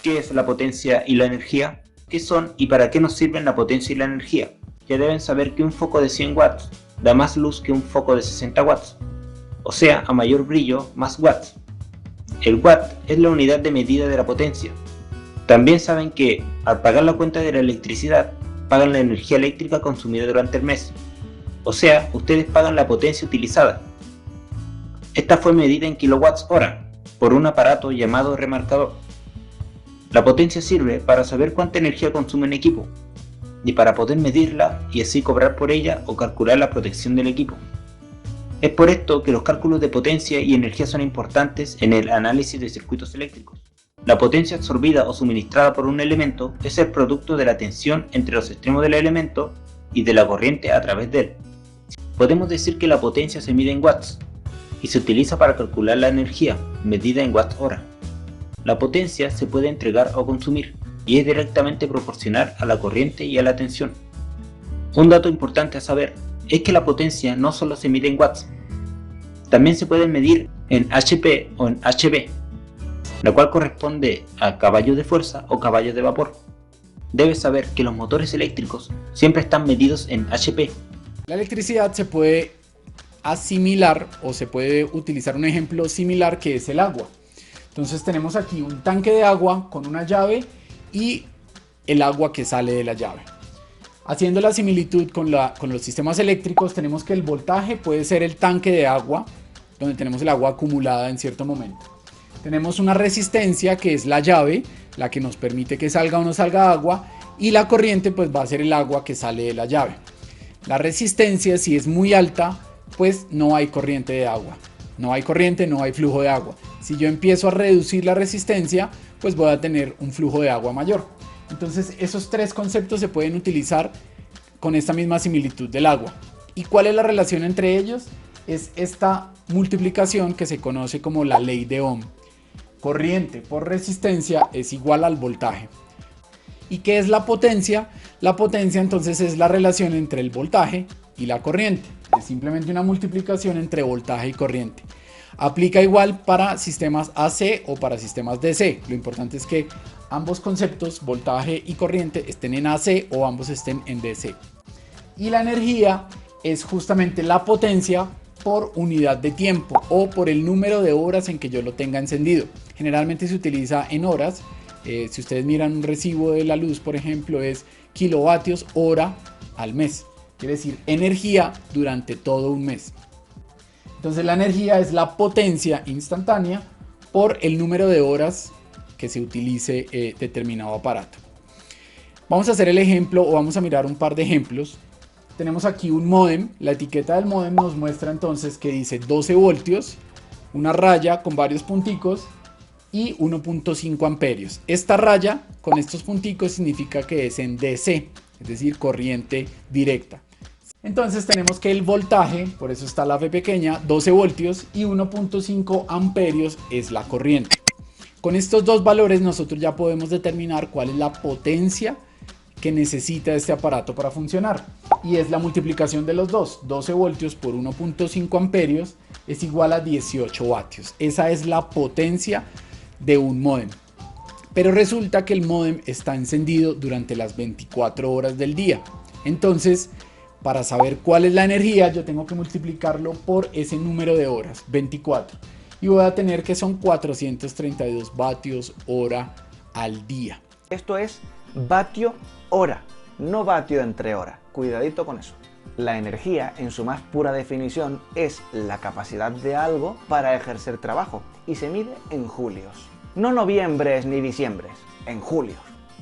¿Qué es la potencia y la energía? ¿Qué son y para qué nos sirven la potencia y la energía? Ya deben saber que un foco de 100 watts da más luz que un foco de 60 watts, o sea, a mayor brillo, más watts. El watt es la unidad de medida de la potencia. También saben que, al pagar la cuenta de la electricidad, pagan la energía eléctrica consumida durante el mes. O sea, ustedes pagan la potencia utilizada. Esta fue medida en kilowatts hora, por un aparato llamado remarcador. La potencia sirve para saber cuánta energía consume un equipo, y para poder medirla y así cobrar por ella o calcular la protección del equipo. Es por esto que los cálculos de potencia y energía son importantes en el análisis de circuitos eléctricos. La potencia absorbida o suministrada por un elemento es el producto de la tensión entre los extremos del elemento y de la corriente a través de él. Podemos decir que la potencia se mide en watts y se utiliza para calcular la energía, medida en watts hora. La potencia se puede entregar o consumir y es directamente proporcional a la corriente y a la tensión. Un dato importante a saber es que la potencia no solo se mide en watts, también se puede medir en HP o en HV, la cual corresponde a caballos de fuerza o caballos de vapor. Debes saber que los motores eléctricos siempre están medidos en HP. La electricidad se puede asimilar o se puede utilizar un ejemplo similar que es el agua. Entonces tenemos aquí un tanque de agua con una llave y el agua que sale de la llave. Haciendo la similitud con los sistemas eléctricos, tenemos que el voltaje puede ser el tanque de agua, donde tenemos el agua acumulada en cierto momento. Tenemos una resistencia que es la llave, la que nos permite que salga o no salga agua, y la corriente pues va a ser el agua que sale de la llave. La resistencia, si es muy alta, pues no hay corriente de agua. No hay corriente, no hay flujo de agua. Si yo empiezo a reducir la resistencia, pues voy a tener un flujo de agua mayor. Entonces esos tres conceptos se pueden utilizar con esta misma similitud del agua. ¿Y cuál es la relación entre ellos? Es esta multiplicación que se conoce como la ley de Ohm. Corriente por resistencia es igual al voltaje. ¿Y qué es la potencia? La potencia entonces es la relación entre el voltaje y la corriente. Es simplemente una multiplicación entre voltaje y corriente. Aplica igual para sistemas AC o para sistemas DC. Lo importante es que ambos conceptos, voltaje y corriente, estén en AC o ambos estén en DC. Y la energía es justamente la potencia por unidad de tiempo o por el número de horas en que yo lo tenga encendido. Generalmente se utiliza en horas. Si ustedes miran un recibo de la luz, por ejemplo, es kilovatios hora al mes. Quiere decir energía durante todo un mes. Entonces la energía es la potencia instantánea por el número de horas que se utilice determinado aparato. Vamos a hacer el ejemplo o vamos a mirar un par de ejemplos. Tenemos aquí un módem. La etiqueta del módem nos muestra entonces que dice 12 voltios, una raya con varios punticos y 1.5 amperios. Esta raya con estos punticos significa que es en DC, es decir, corriente directa. Entonces tenemos que el voltaje, por eso está la V pequeña, 12 voltios y 1.5 amperios es la corriente. Con estos dos valores nosotros ya podemos determinar cuál es la potencia que necesita este aparato para funcionar. Y es la multiplicación de los dos. 12 voltios por 1.5 amperios es igual a 18 vatios. Esa es la potencia de un módem. Pero resulta que el módem está encendido durante las 24 horas del día. Entonces, para saber cuál es la energía, yo tengo que multiplicarlo por ese número de horas, 24. Y voy a tener que son 432 vatios hora al día. Esto es vatio hora, no vatio entre hora. Cuidadito con eso. La energía, en su más pura definición, es la capacidad de algo para ejercer trabajo y se mide en julios. No noviembres ni diciembres, en julios.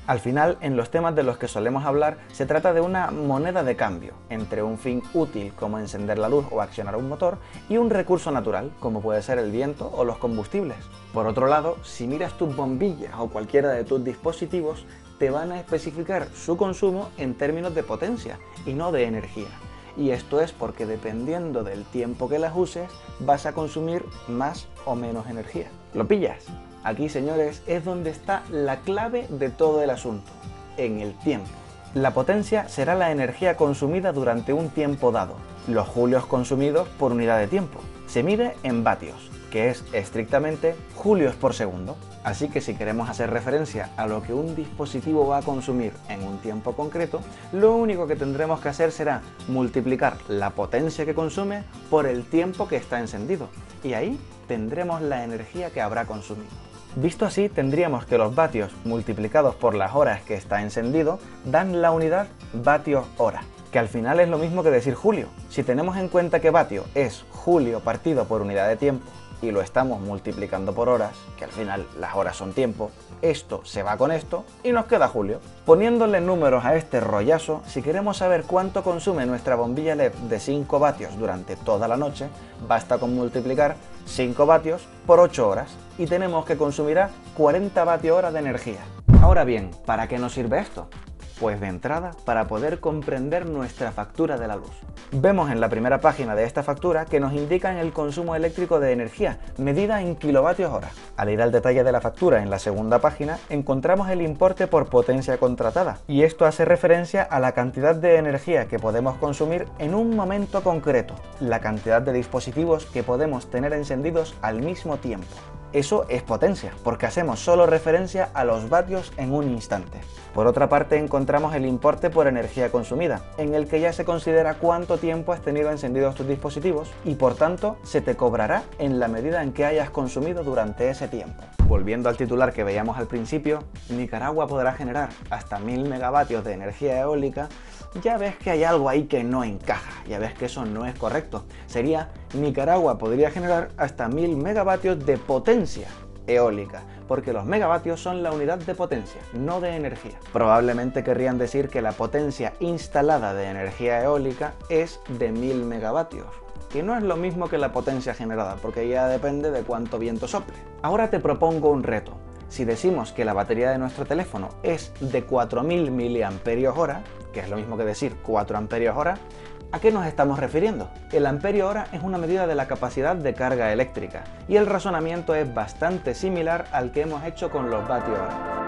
Al final, en los temas de los que solemos hablar, se trata de una moneda de cambio entre un fin útil como encender la luz o accionar un motor y un recurso natural como puede ser el viento o los combustibles. Por otro lado, si miras tus bombillas o cualquiera de tus dispositivos, te van a especificar su consumo en términos de potencia y no de energía. Y esto es porque dependiendo del tiempo que las uses, vas a consumir más o menos energía. ¿Lo pillas? Aquí, señores, es donde está la clave de todo el asunto, en el tiempo. La potencia será la energía consumida durante un tiempo dado, los julios consumidos por unidad de tiempo. Se mide en vatios, que es estrictamente julios por segundo. Así que si queremos hacer referencia a lo que un dispositivo va a consumir en un tiempo concreto, lo único que tendremos que hacer será multiplicar la potencia que consume por el tiempo que está encendido. Y ahí tendremos la energía que habrá consumido. Visto así, tendríamos que los vatios multiplicados por las horas que está encendido dan la unidad vatios hora, que al final es lo mismo que decir julio. Si tenemos en cuenta que vatio es julio partido por unidad de tiempo y lo estamos multiplicando por horas, que al final las horas son tiempo, esto se va con esto y nos queda julio. Poniéndole números a este rollazo, si queremos saber cuánto consume nuestra bombilla LED de 5 vatios durante toda la noche, basta con multiplicar 5 vatios por 8 horas y tenemos que consumirá 40 vatios hora de energía. Ahora bien, ¿para qué nos sirve esto? Pues de entrada, para poder comprender nuestra factura de la luz. Vemos en la primera página de esta factura que nos indican el consumo eléctrico de energía, medida en kilovatios hora. Al ir al detalle de la factura en la segunda página, encontramos el importe por potencia contratada, y esto hace referencia a la cantidad de energía que podemos consumir en un momento concreto, la cantidad de dispositivos que podemos tener encendidos al mismo tiempo. Eso es potencia, porque hacemos solo referencia a los vatios en un instante. Por otra parte, encontramos el importe por energía consumida, en el que ya se considera cuánto tiempo has tenido encendidos tus dispositivos y por tanto se te cobrará en la medida en que hayas consumido durante ese tiempo. Volviendo al titular que veíamos al principio, Nicaragua podrá generar hasta 1000 megavatios de energía eólica. Ya ves que hay algo ahí que no encaja, ya ves que eso no es correcto. Sería, Nicaragua podría generar hasta 1000 megavatios de potencia eólica, porque los megavatios son la unidad de potencia, no de energía. Probablemente querrían decir que la potencia instalada de energía eólica es de 1000 megavatios. Que no es lo mismo que la potencia generada, porque ya depende de cuánto viento sople. Ahora te propongo un reto. Si decimos que la batería de nuestro teléfono es de 4000 mAh, que es lo mismo que decir 4 amperios hora, ¿a qué nos estamos refiriendo? El amperio hora es una medida de la capacidad de carga eléctrica y el razonamiento es bastante similar al que hemos hecho con los vatios hora.